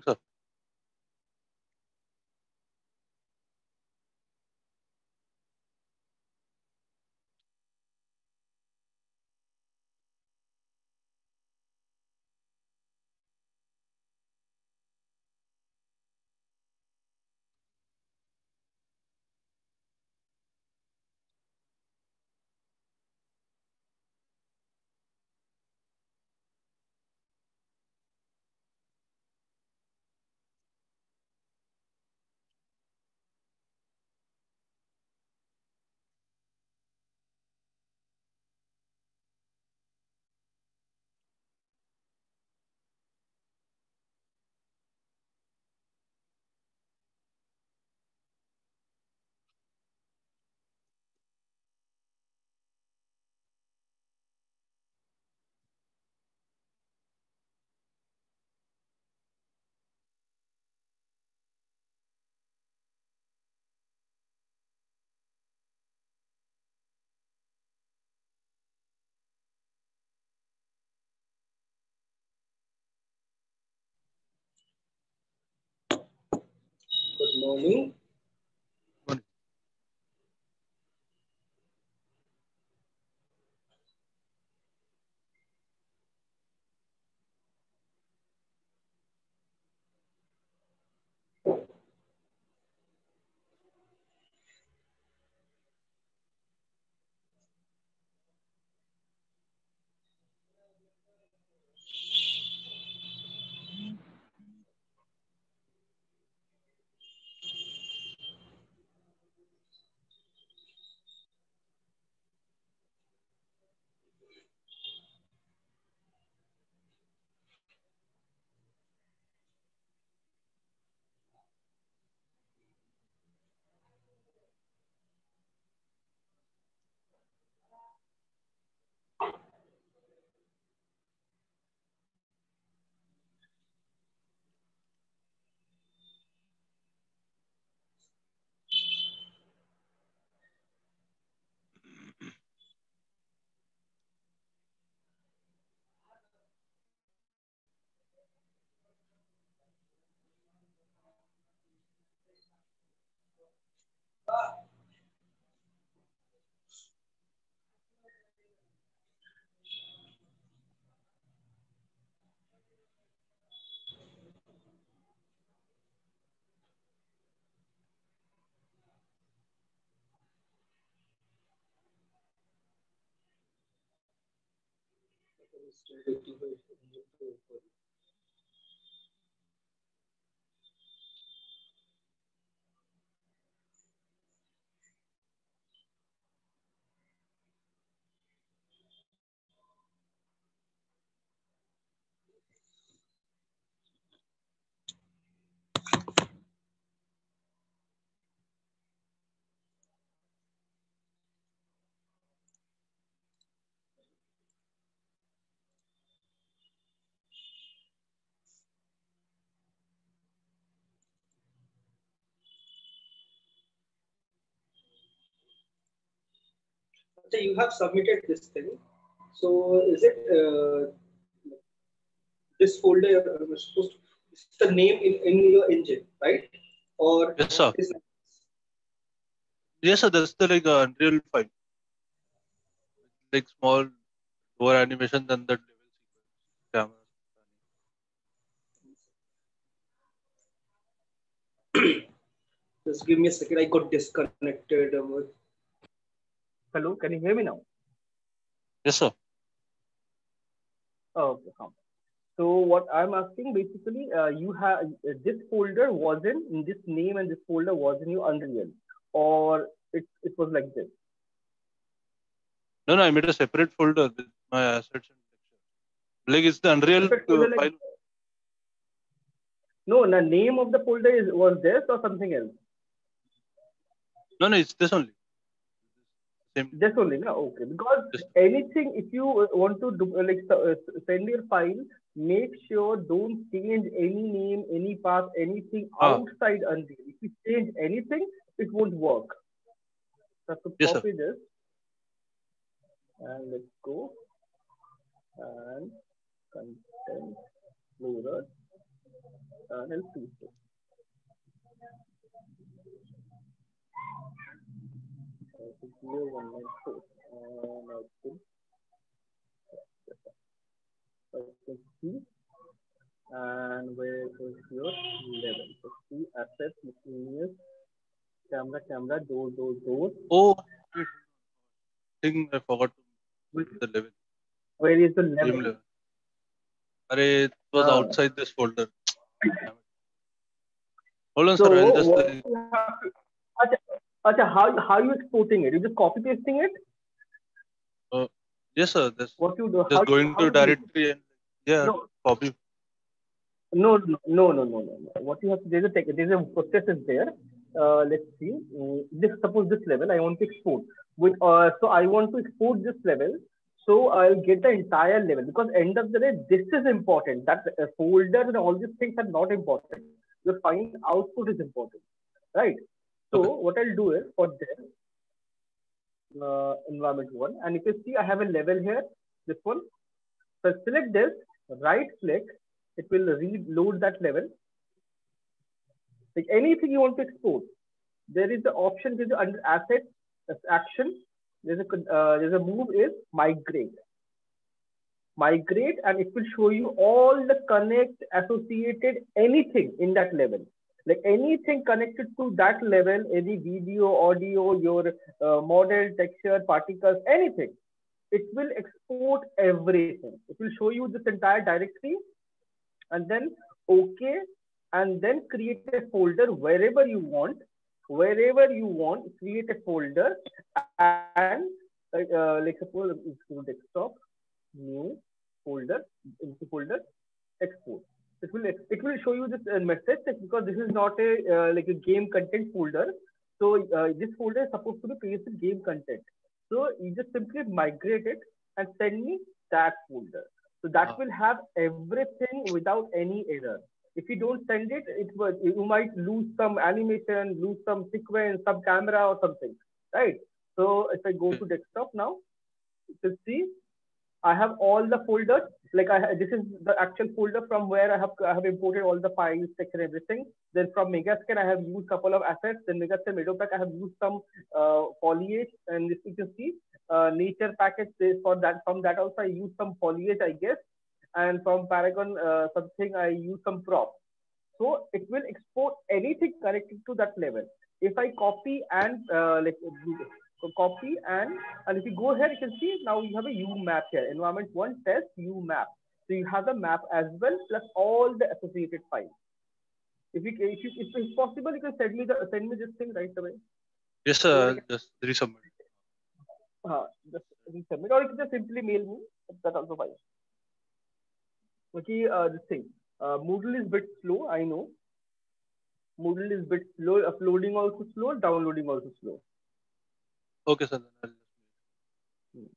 sir. Good morning. Still waiting for it to open. So you have submitted this thing. So is it this folder supposed to, this is the name in your engine, right? Or Yes, sir. is Yes, sir. That's the like Unreal file, like small lower animation than that level sequence camera. just give me a second. I got disconnected. Hello, can you hear me now? Yes, sir. Oh, okay. So what I'm asking basically, you have this folder wasn't in this name and this folder was in your Unreal, or it was like this. No, I made a separate folder with my assets and texture. Like it's the Unreal Separate folder like file. no, the name of the folder was this or something else. No, it's this only. Same. This only, no, okay. Because This. anything, if you want to do, send your file, make sure don't change any name, any path, anything outside Unreal. If you change anything, it won't work. So I have to Yes, copy sir. this and let's go and content loader. Let's see. ga194. Let's see. And where is your level? So see assets, miscellaneous, camera, door. Oh, wait, I think I forgot to Which, the level. where is the Game level? level. Array, it was Uh, outside this folder. Damn it. Hold on, so sir. I'll just what you have to, acha, how you exporting it? You just copy pasting it? uh, yes, sir. What you do? Just going How to to do it? directory and yeah, No, copy. no. What you have to, there's a process is there. Let's see. This suppose this level I want to export with. So I want to export this level. So I'll get the entire level because end of the day this is important. That folder and all these things are not important. The final output is important, right? So Okay. what I'll do is for this environment one, and if you see I have a level here. This one. So select this, right click, it will reload that level. Like anything you want to export, there is the option is under assets, action. There's a move is migrate, and it will show you all the connect associated anything in that level. Like anything connected to that level, any video, audio, your model, texture, particles, anything. It will export everything. It will show you this entire directory and then OK, and then create a folder wherever you want, create a folder and like suppose it's to desktop, new folder, into folder, export. It will show you this message because this is not a like a game content folder. So this folder is supposed to be created with game content. So you just simply migrate it and send me that folder. So that Uh, will have everything without any error. If you don't send it, you might lose some animation, lose some sequence, some camera or something, right? So if I go okay. to desktop now, you can see I have all the folders. Like this is the actual folder from where I have imported all the files, text, and everything. Then from Megascan, I have used couple of assets. Then Megascan Medopack, I have used some foliage, and this you can see nature package for that. From that also, I used some foliage, I guess, and from Paragon something I used some props. So it will export anything connected to that level. If I copy and copy and if you go here, you can see now you have a U map here. Environment one test U map. So you have the map as well plus all the associated files. If it's possible, you can send me this thing right away. Yes, So sir. that I I'll just resubmit. can just resubmit, or you can just simply mail me. That's also fine. Okay, this thing. Moodle is bit slow. I know. Moodle is bit slow. Uploading also slow. Downloading also slow. Okay, sir. Then I'll just Hmm.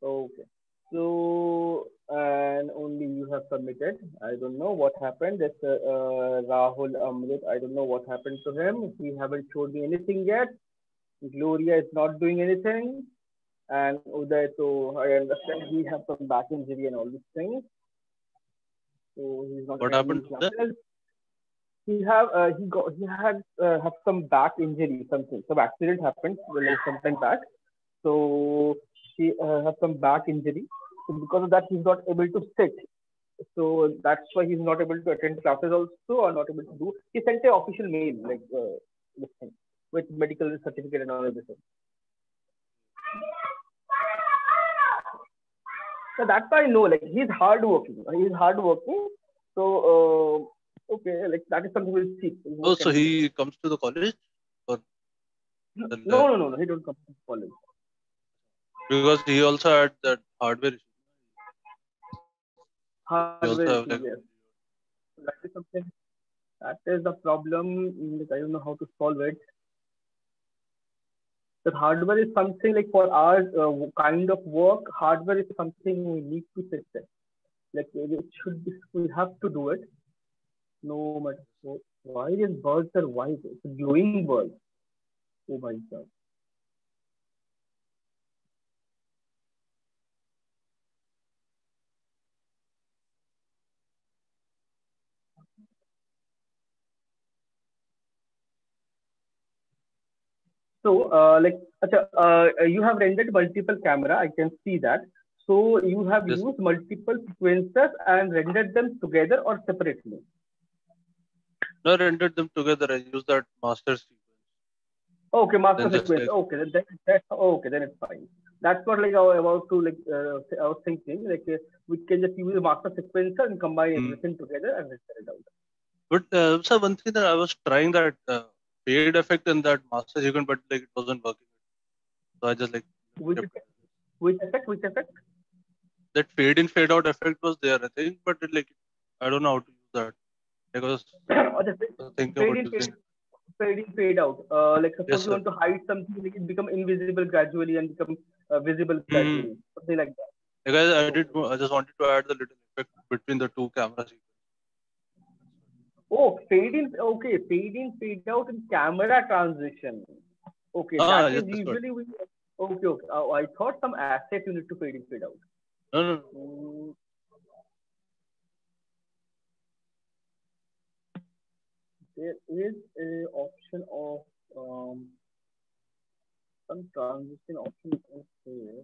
Okay. So, and only you have submitted. I don't know what happened. That's Rahul Amrit. I don't know what happened to him. He haven't showed me anything yet. Gloria is not doing anything. And Uday, so I understand he has some back injury and all these things. So he's not what attending happened to that? classes. He have some back injury, something. Some accident happened some time back. So he has some back injury. So because of that, he's not able to sit. So that's why he's not able to attend classes also, or not able to do. He sent an official mail like this thing with medical certificate and all of this. So that's why I know like he's hardworking. He's hardworking. So okay, like that is something we'll see. Oh, What so can we do? he comes to the college or the lab? No. He don't come to college. Because he also had that hardware issue. He Hardware also issue, have like yes. So that is something. That is the problem. Like, I don't know how to solve it. That hardware is something like for our kind of work, hardware is something we need to fix it. Like it should be, we have to do it. No matter what. Why is birds are white? It's a glowing bird. Oh my god. So, you have rendered multiple camera. I can see that. So you have Yes. used multiple sequences and rendered them together or separately. No, I rendered them together. I used that master sequence. Okay, master Then just sequence. like Okay, that's okay. Then it's fine. That's what like I was about to I was thinking we can just use the master sequencer and combine hmm. everything together and render it out. But so one thing that I was trying that fade effect in that master sequence, but like it wasn't working. So I just like Which kept effect? Which effect? Which effect? that fade in fade out effect was there, I think, but it, like I don't know how to use that. Because Or the I was thinking fade about in, using. fade in, fade out. Like suppose Yes, you sir. want to hide something, like it become invisible gradually and become visible Hmm. gradually, something like that. Like I did. Okay. I just wanted to add the little effect between the two camera sequences. Oh, fade in. Okay, fade in, fade out in camera transition. Okay, Ah, that yes, is that's what. usually we. Okay, okay. I thought some asset you need to fade in, fade out. No, no, no. Mm, there is a option of some transition option is here.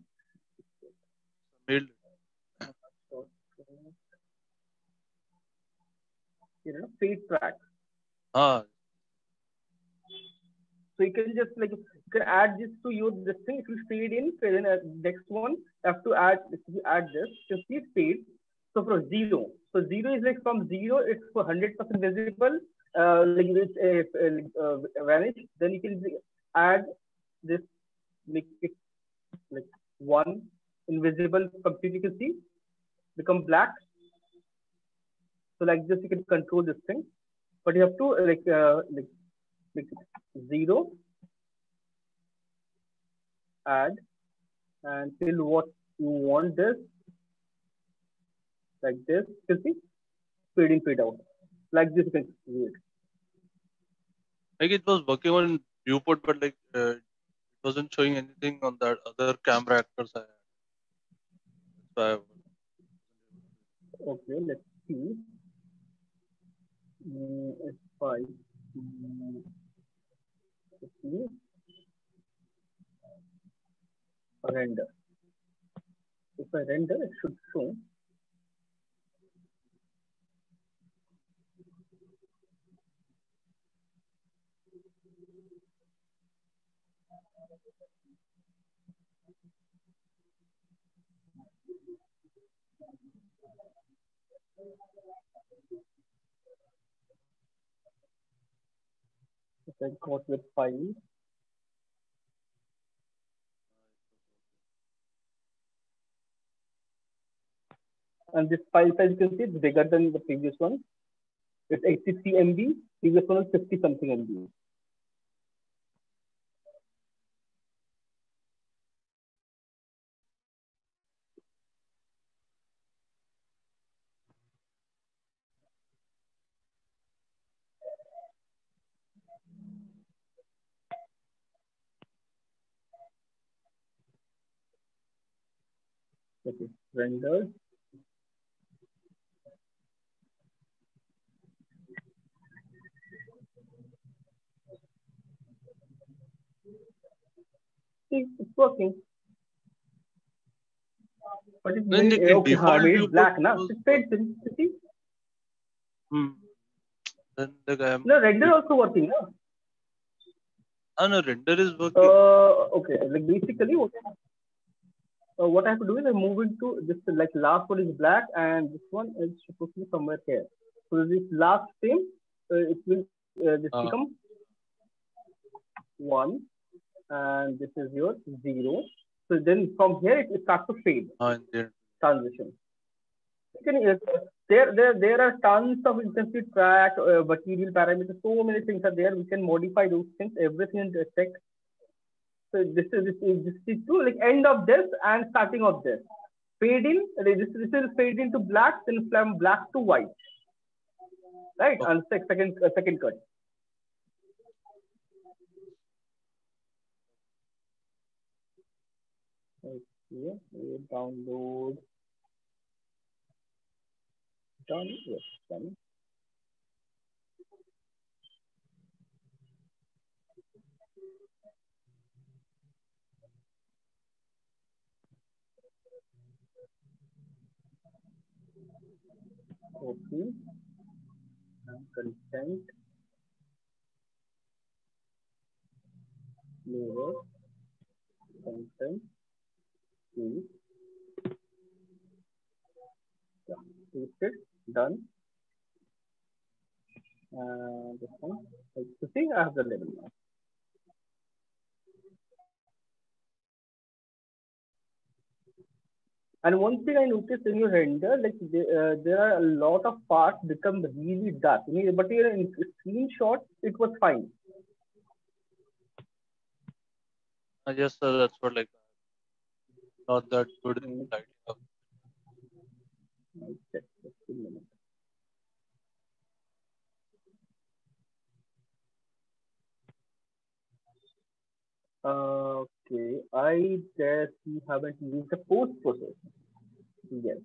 Mailed it. So, fade track. Ah, So you can just like you can add this to your this thing. If you fade in next one, you have to add if you add this, you see fade. So for zero, so zero is like from zero, it's for 100% visible. Like it's vanish. Then you can add this, make it like one invisible completely. You can see become black. So like this, you can control this thing, but you have to like zero add and till what you want this like this. You see, fade in, fade out. Like this, you can do it. like it was working on viewport, but like it wasn't showing anything on that other camera actors I had. That's why Okay, let's see. If I mm, let's see, render. If I render, it should show. If I got with file, and this file size you can see it's bigger than the previous one. It's 83 MB. Previous one is 50 something MB. Okay, rendered. See, it's working. But it's then very like in okay. I default made it viewport black it now. was It fades in. You see? hmm. Then like I am No, render bit. also working. No? Ah, no, render is working. Okay. Like basically, what I have to do is I move into this like last one is black and this one is supposed to be somewhere here. So this last frame, it will this become Ah, one and this is your zero. So then from here it starts to fade in there. transition. You can, there are tons of intensity track, material parameters. So many things are there. We can modify those things. Everything in the effect. So this is to like end of this and starting of this. Fade in, this will fade into black, then from black to white, right? Okay. And second cut. Okay, download done. Yes, done. Copy and content mirror content is pasted, done. And this one, like to see, I have the label now. And one thing I noticed in your render, like there are a lot of parts become really dark. But in screenshot, it was fine. Yes, sir. That's what like not that good in Mm, lighting up. I'll check just a minute. Okay, I guess you haven't used the post process. Yes,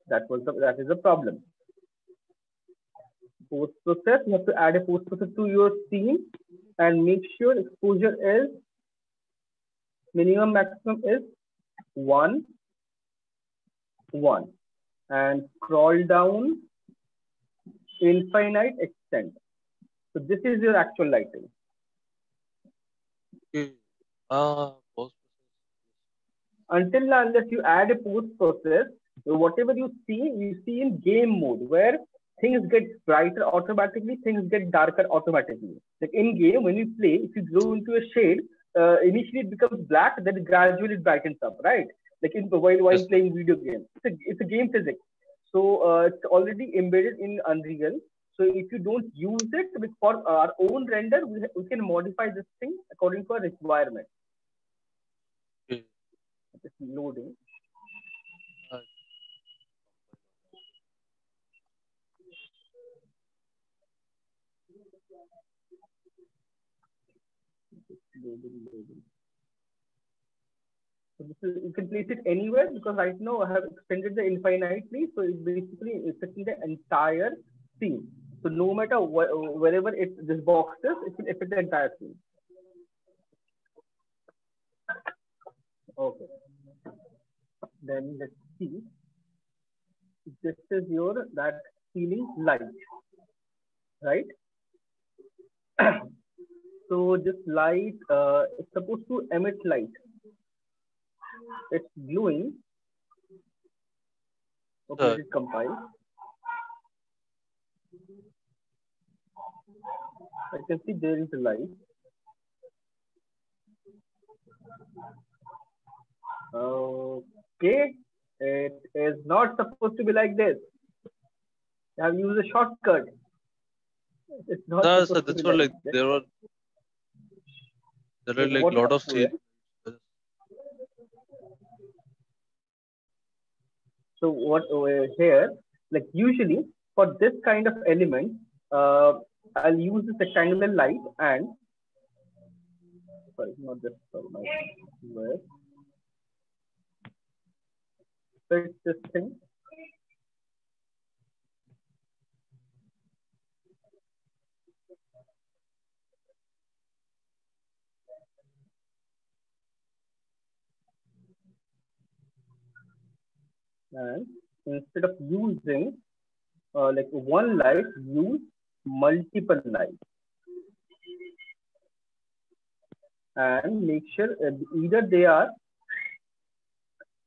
that is the problem. Post process, you have to add a post process to your scene and make sure exposure is minimum maximum is 1 1 and scroll down infinite extent. So this is your actual lighting. Okay. Post Until now, unless you add a post process, whatever you see in game mode where things get brighter automatically, things get darker automatically. Like in game, when you play, if you go into a shade, initially it becomes black, then gradually it brightens up, right? Like while yes, sir. playing video games, it's a game physics. So it's already embedded in Unreal. So if you don't use it for our own render, we can modify this thing according to our requirement. Okay. It's loading. Uh, Loading, loading. So this is, you can place it anywhere because right now I have extended the infinitely. So it's basically affecting the entire scene. So no matter wherever this box is, it will affect the entire scene. Okay. Then let's see. This is your that ceiling light, right? So this light is supposed to emit light. It's glowing. Okay, let sir. it compile. I can see there is a light. Okay, it is not supposed to be like this. You have used a shortcut. It's not Sir, supposed to be that's what like like this. there are Like like what lot of software? scenes. So what here? Like usually for this kind of element, uh, I'll use this rectangular light and sorry, not this. Sorry, my where? So it's this thing, and instead of using like one light, use multiple lights and make sure either they are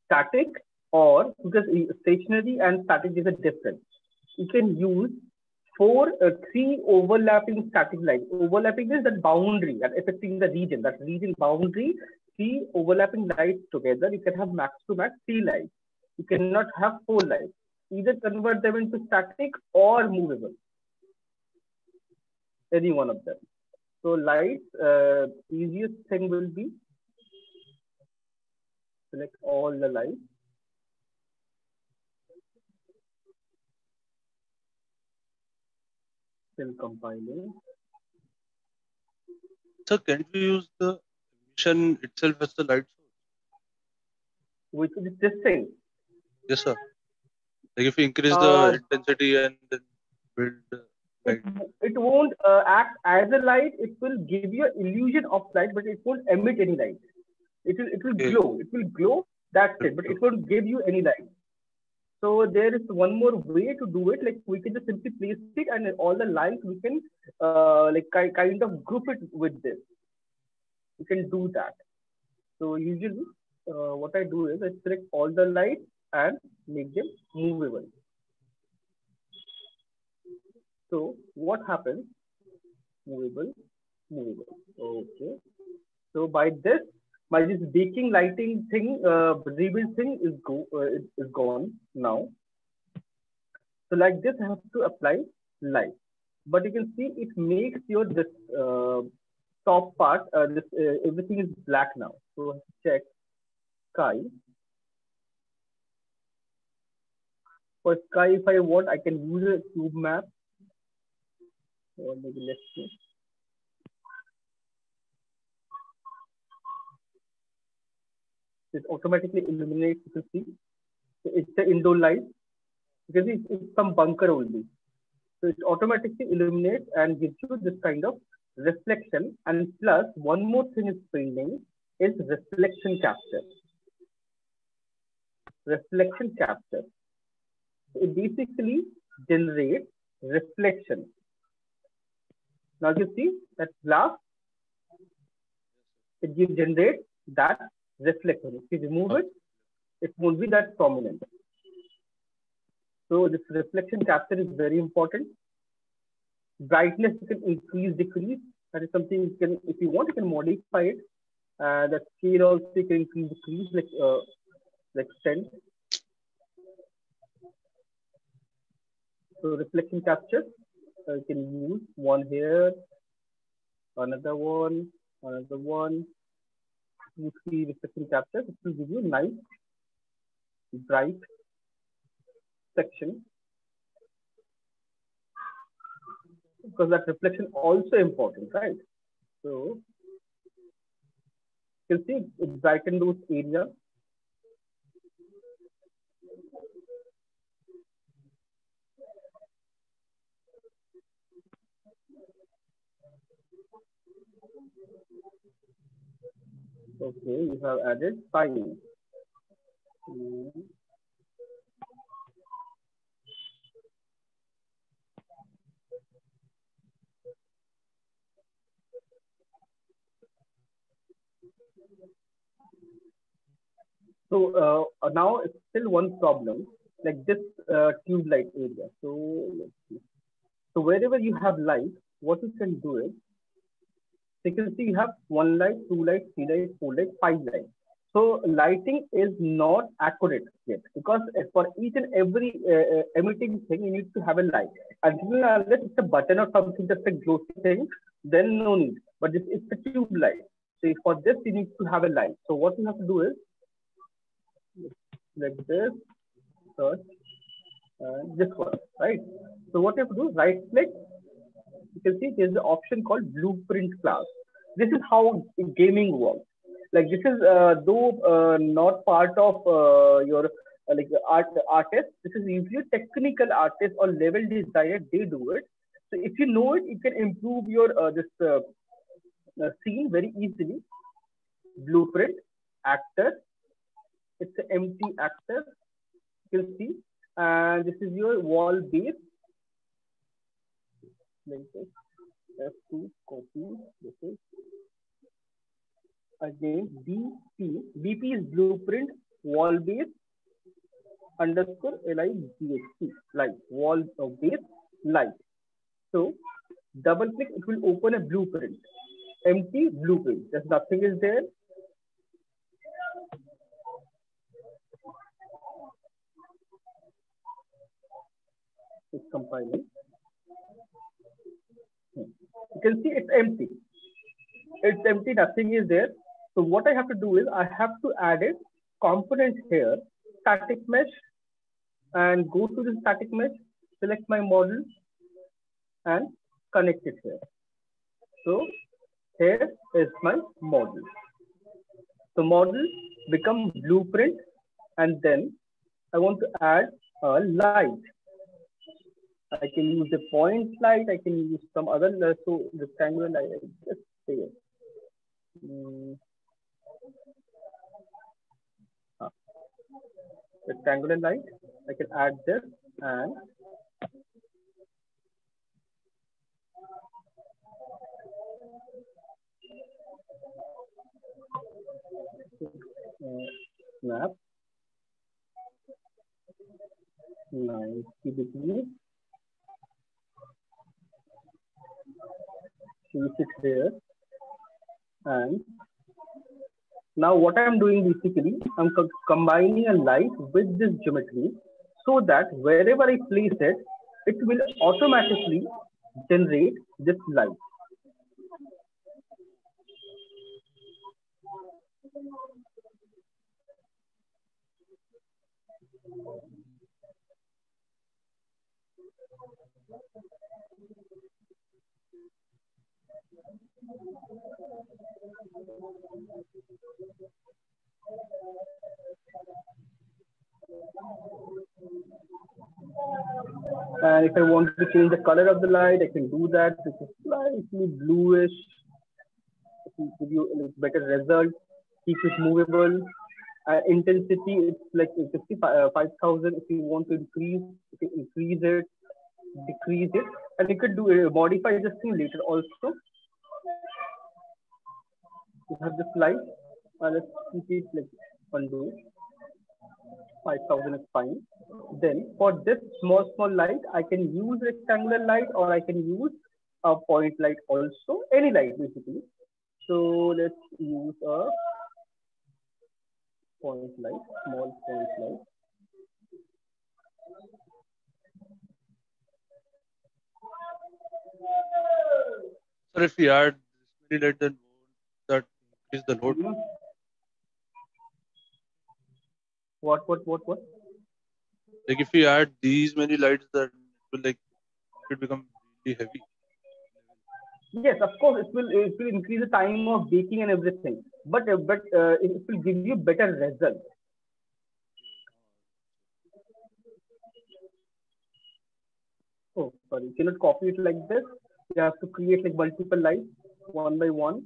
static or because stationary and static is a difference. You can use three overlapping static lines. Overlapping is that boundary that affecting the region, that region boundary. Three overlapping lights together, you can have max to max three lights. You cannot have four lights. Either convert them into static or movable. Any one of them. So lights, easiest thing will be select all the lights. Still compiling. Sir, can you use the emission itself as the light source? Which is this thing. Yes, sir. Like if you increase Uh, the intensity and then build it light. it won't act as a light. It will give you an illusion of light, but it won't emit any light. It will Okay. glow. It will glow. That's it. But it won't give you any light. So there is one more way to do it. Like we can just simply place it, and all the lights we can kind of group it with this. We can do that. So usually, what I do is I select all the lights and make them movable. So what happens? Movable, movable. Okay. So by this, by this baking lighting thing, rebuild thing is gone now. So like this, I have to apply light. But you can see it makes your this top part, this everything is black now. So check sky. For sky, if I want, I can use a cube map. Or maybe let's see. It automatically illuminates. You can see. So it's the indoor light. You can see it's some bunker only. So it automatically illuminates and gives you this kind of reflection. And plus, one more thing is pending is reflection capture. Reflection capture. So it basically generates reflection. Now you see that glass, it generates that reflection. If you remove it, it won't be that prominent. So this reflection capture is very important. Brightness you can increase, decrease. That is something you can, if you want, you can modify it. The scale also you can increase, decrease, like 10. So reflection capture, you can use one here, another one, 2, 3 reflection capture. It will give you nice, bright section. Because that reflection also important, right? So you can see it brighten those areas. Okay, you have added fine. So now it's still one problem, like this tube light area. So let's see. So wherever you have light, what you can do is, you can see you have 1 light, 2 light, 3 light, 4 light, 5 light. So lighting is not accurate yet because for each and every emitting thing, you need to have a light. Unless it's a button or something, just a glossy thing, then no need. But this is a tube light. So for this, you need to have a light. So what you have to do is, like this, search, this one, right? So what you have to do, right click. You can see there's an option called blueprint class. This is how gaming works. Like this is though not part of your like artist. This is usually technical artist or level designer. They do it. So if you know it, you can improve your this scene very easily. Blueprint actor. It's an empty actor. You can see, and this is your wall base. Like this. F2 copy. This is again BP. BP is blueprint wall base underscore LIGHT, light, wall base light. So double click, it will open a blueprint, empty blueprint. There's nothing is there. It's compiling. You can see it's empty. It's empty, nothing is there. So what I have to do is I have to add a component here, static mesh, and go to the static mesh, select my model and connect it here. So here is my model. The model become blueprint, and then I want to add a light. I can use a point light, I can use some other, so rectangular light, just say it. Rectangular light. I can add this and snap 90 degrees, place it here, and now what I'm doing basically, I'm combining a light with this geometry so that wherever I place it, it will automatically generate this light. And if I want to change the color of the light, I can do that. This is slightly bluish. It will give you a better result. Keep it movable. Intensity, it's like 5,000. If you want to increase, you can increase it, decrease it, and you could do modify this thing later also. You have this light. Let's keep it like undo. 5,000 is fine. Then for this small light, I can use rectangular light or I can use a point light also, any light basically. So let's use a point light, small point light. Sir, if we add this many light, then won't that increase the load? What? Like if we add these many lights, then it will like it become really heavy. Yes, of course, it will increase the time of baking and everything, but it will give you better result. Oh, sorry, you cannot copy it like this. You have to create like multiple lights, one by one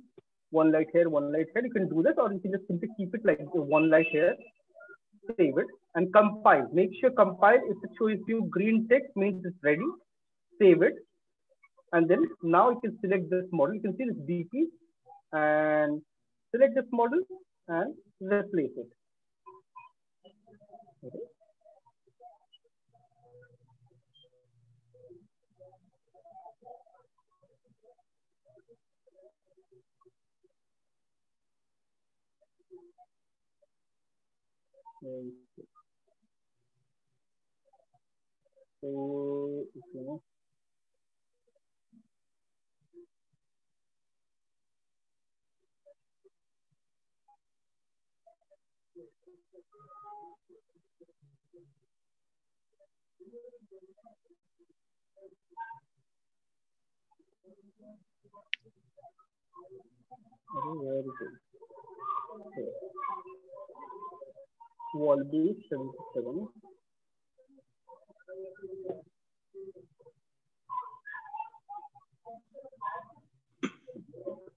light here, one light here. You can do this, or you can just simply keep it like one light here, save it, and compile. Make sure compile. If it shows you green text, means it's ready. Save it, and then now you can select this model. You can see this BP, and select this model and replace it. Okay. So, okay. Very good. Okay. Wall base 77.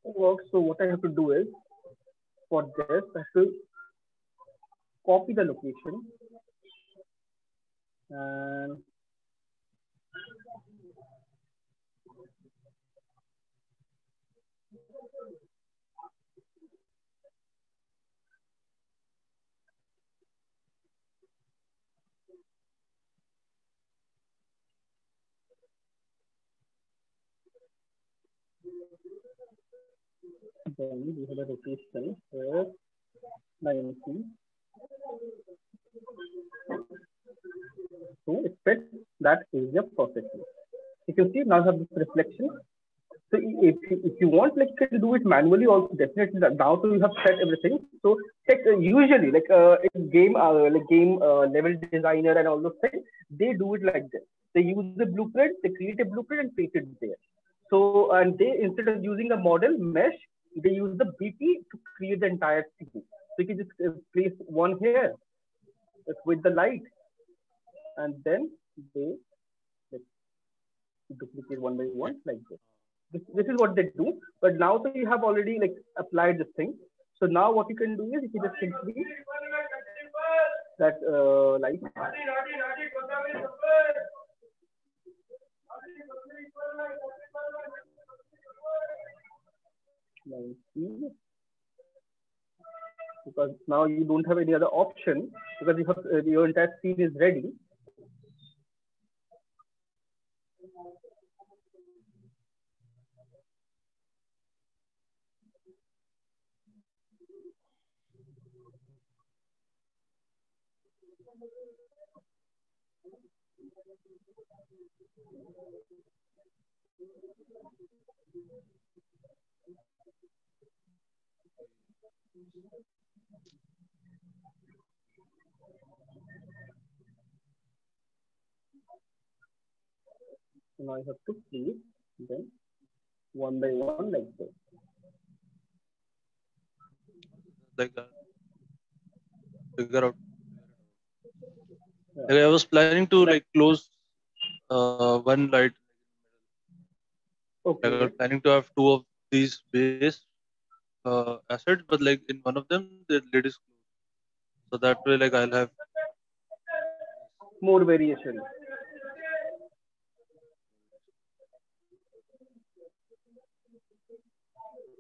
Works. So what I have to do is for this, I have to copy the location and then we have a location where 90. So it fits that area perfectly. You can see now I have this reflection. So if you want, like you can do it manually also definitely. Now so you have set everything. So usually in game level designer and all those things, they do it like this. They use the blueprint, they create a blueprint and paste it there. So and they instead of using a model mesh, they use the BP to create the entire thing. So you can just place one here with the light, and then they like, duplicate one by one like this. This is what they do. But now so you have already like applied this thing. So now what you can do is you can just simply that light. 90, because now you don't have any other option because you have your entire scene is ready. So now I have to place them one by one like this. Like figure out. Yeah. Like I was planning to like close one light. Like I was Okay. planning to have two of these base assets, but like in one of them the lid is closed. So that way, like I'll have More variation.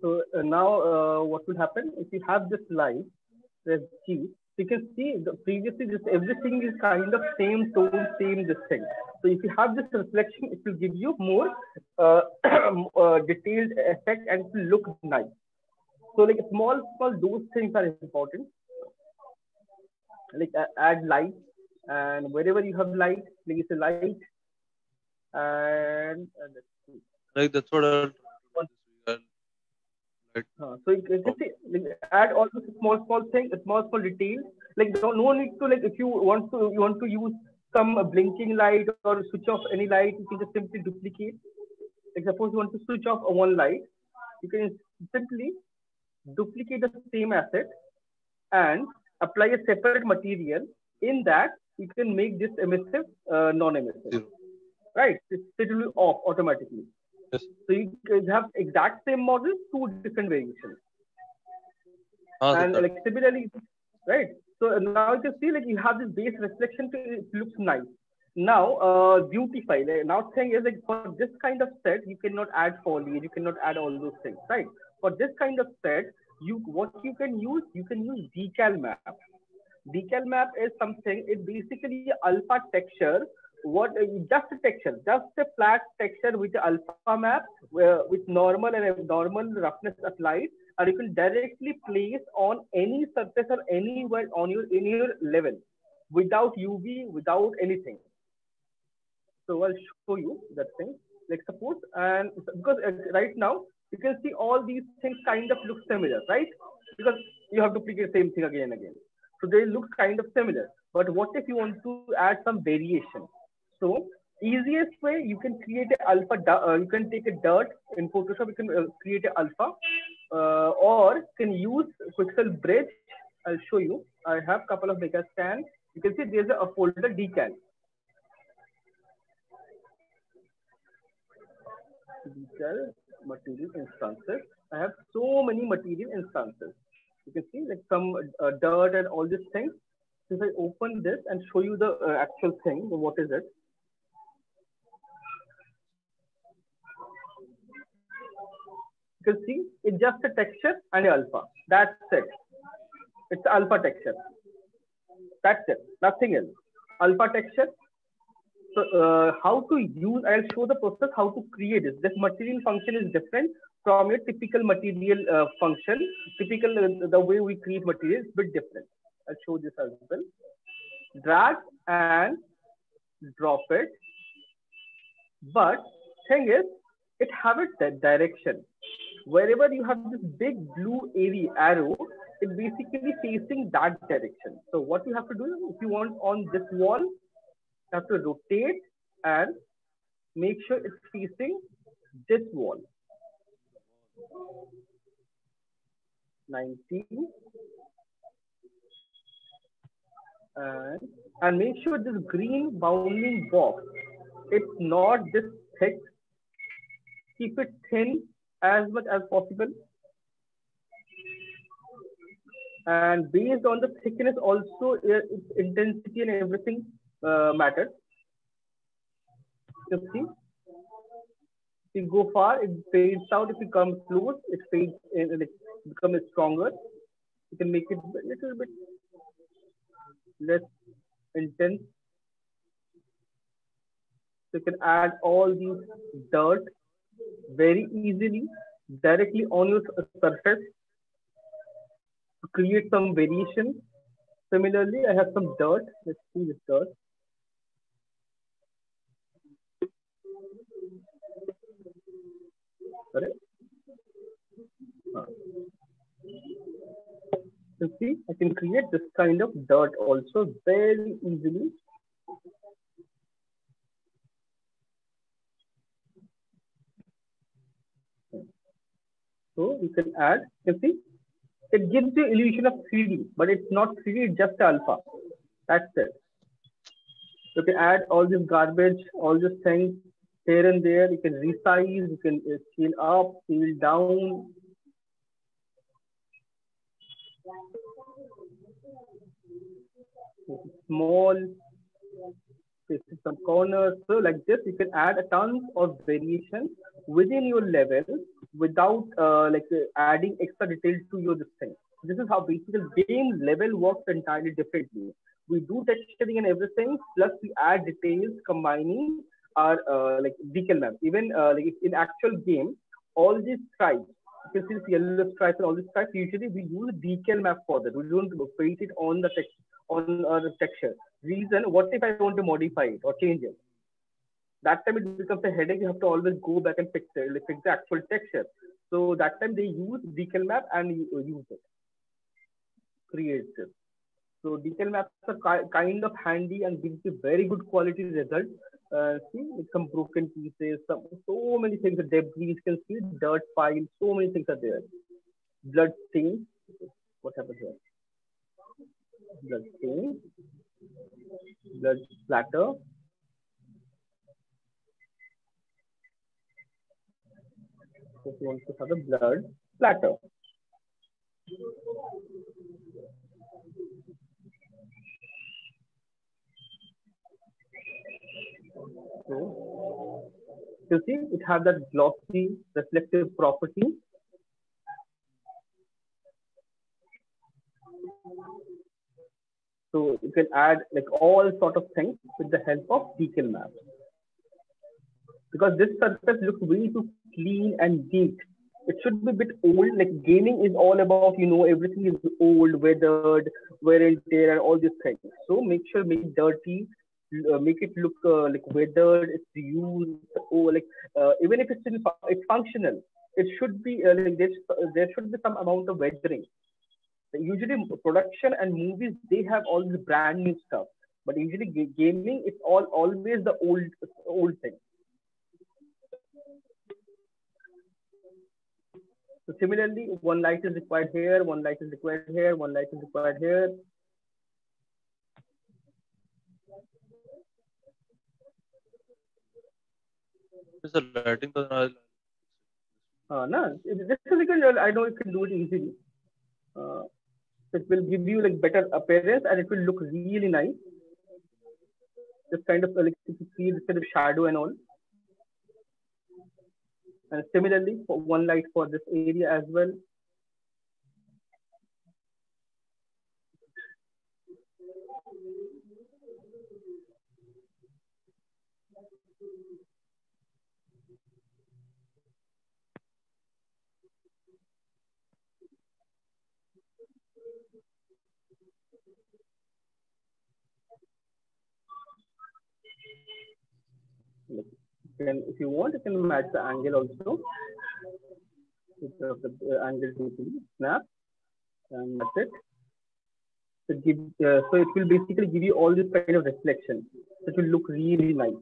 So now what will happen if you have this light, press G, you can see the previously this everything is kind of same tone, same this thing. So if you have this reflection, it will give you more detailed effect and it will look nice. So like small those things are important. Like add light, and wherever you have light, place a light, and let's see. like that's what I'll try to do this week. I'll like So you can see, like, add all those small things, small details. Like no need to like if you want to use some blinking light or switch off any light, you can just simply duplicate. Like suppose you want to switch off one light, you can simply duplicate the same asset and apply a separate material. In that, you can make this emissive non-emissive. zero. Right? It will be off automatically. Yes. So you have exact same model, two different variations. Ah, And that. like similarly, right? So now you can see like you have this base reflection, it looks nice. Now beautify. Like, now thing is like for this kind of set, you cannot add foliage, you cannot add all those things, right? For this kind of set, what you can use decal map. Decal map is something, it basically alpha texture, what just a texture, just a flat texture with the alpha map with normal and abnormal roughness applied, and you can directly place on any surface or anywhere on your in your level without UV, without anything. So I'll show you that thing. Like suppose, and because right now you can see all these things kind of look similar, right? Because you have to duplicate the same thing again and again. So they look kind of similar. But what if you want to add some variation? So easiest way you can create a alpha. You can take a dirt in Photoshop. You can create a alpha, or can use Pixel Bridge. I'll show you. I have couple of mega scans. You can see there's a folder decal. Decal material instances. I have so many material instances. You can see like some dirt and all these things. So if I open this and show you the actual thing, what is it? You can see it's just a texture and alpha. That's it. It's alpha texture. That's it. Nothing else. Alpha texture. So how to use? I'll show the process how to create this. This material function is different from your typical material function. Typical the way we create material is a bit different. I'll show this as well. Drag and drop it. But thing is, it have a direction. Wherever you have this big blue area arrow, it basically facing that direction. So what you have to do, if you want on this wall, you have to rotate and make sure it's facing this wall. 90. And make sure this green bounding box, it's not this thick. Keep it thin as much as possible. And based on the thickness also, its intensity and everything matters. You see, if you go far, it fades out. If you come close, it fades in, like, becomes stronger. You can make it a little bit less intense. So you can add all these dirt very easily directly on your surface to create some variation. Similarly, I have some dirt. Let's see this dirt. Correct. Uh, You see, I can create this kind of dirt also very easily. So you can add, you see, it gives you illusion of 3D, but it's not 3D, it's just alpha. That's it. You can add all this garbage, all these things here and there. You can resize, you can scale up, scale down. Small, some corners. So like this, you can add a tons of variation within your level without adding extra detail to your this thing. This is how basically game level works entirely differently. We do texturing and everything, plus we add details combining our decal map. Even in actual game, all these stripes, you can see this yellow stripes and all these stripes. Usually we use decal map for that. We don't paint it on the text on the texture. Reason: what if I want to modify it or change it? That time it becomes a headache. You have to always go back and fix it, like fix the actual texture. So that time they use decal map and use it, create it. So decal maps are kind of handy and gives you very good quality result. See, like some broken pieces, so many things, the debris, you can see dirt piles, so many things are there. Blood stains. What happened here? Blood stains, blood splatter. So if you want to have a blood splatter. So you see, it has that glossy, reflective property. So you can add like all sort of things with the help of decal map. Because this surface looks way too clean and neat. It should be a bit old. Like gaming is all about, everything is old, weathered, wear and tear, and all these things. So make sure make it dirty, make it look like weathered. It's used, even if it's functional, it should be there should be some amount of weathering. Usually, production and movies they have all the brand new stuff, but usually gaming it's always the old thing. So similarly, one light is required here, one light is required here, one light is required here. Is the lighting No, this is because I know you can do it easily. It will give you like better appearance and it will look really nice. This kind of like you see this kind of shadow and all. And similarly, for one light for this area as well. Like, if you want, you can match the angle also. The angle to snap, and that's it. So it will basically give you all this kind of reflection. It will look really nice.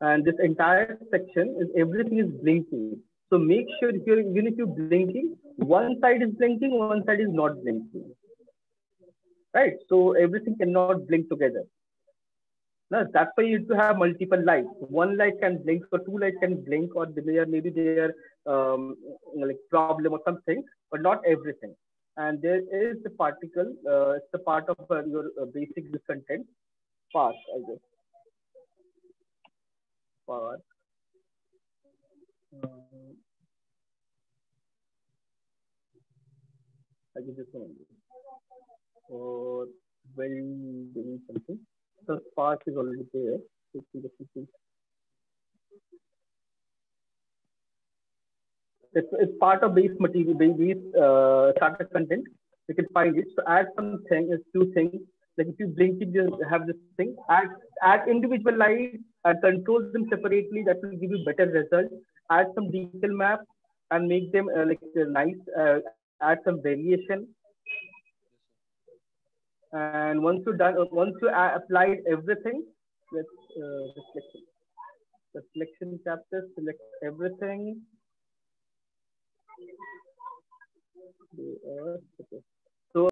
And this entire section is everything is blinking. So make sure even if you're blinking, one side is blinking, one side is not blinking. Right? So everything cannot blink together. No, that's why you need to have multiple lights. One light can blink or two lights can blink, or maybe their like problem or something, but not everything. And there is the particle. It's a part of your basic content part, I guess. Part. Um, I guess this one or building something. So part is already there. It's part of base material, starter content. You can find it. So add something is two things. Like if you blink it, you have this thing. Add individual lights and control them separately. That will give you better result. Add some detail map and make them nice. Add some variation. And once you done, once you applied everything, let's reflection. The selection chapter, select everything. Okay.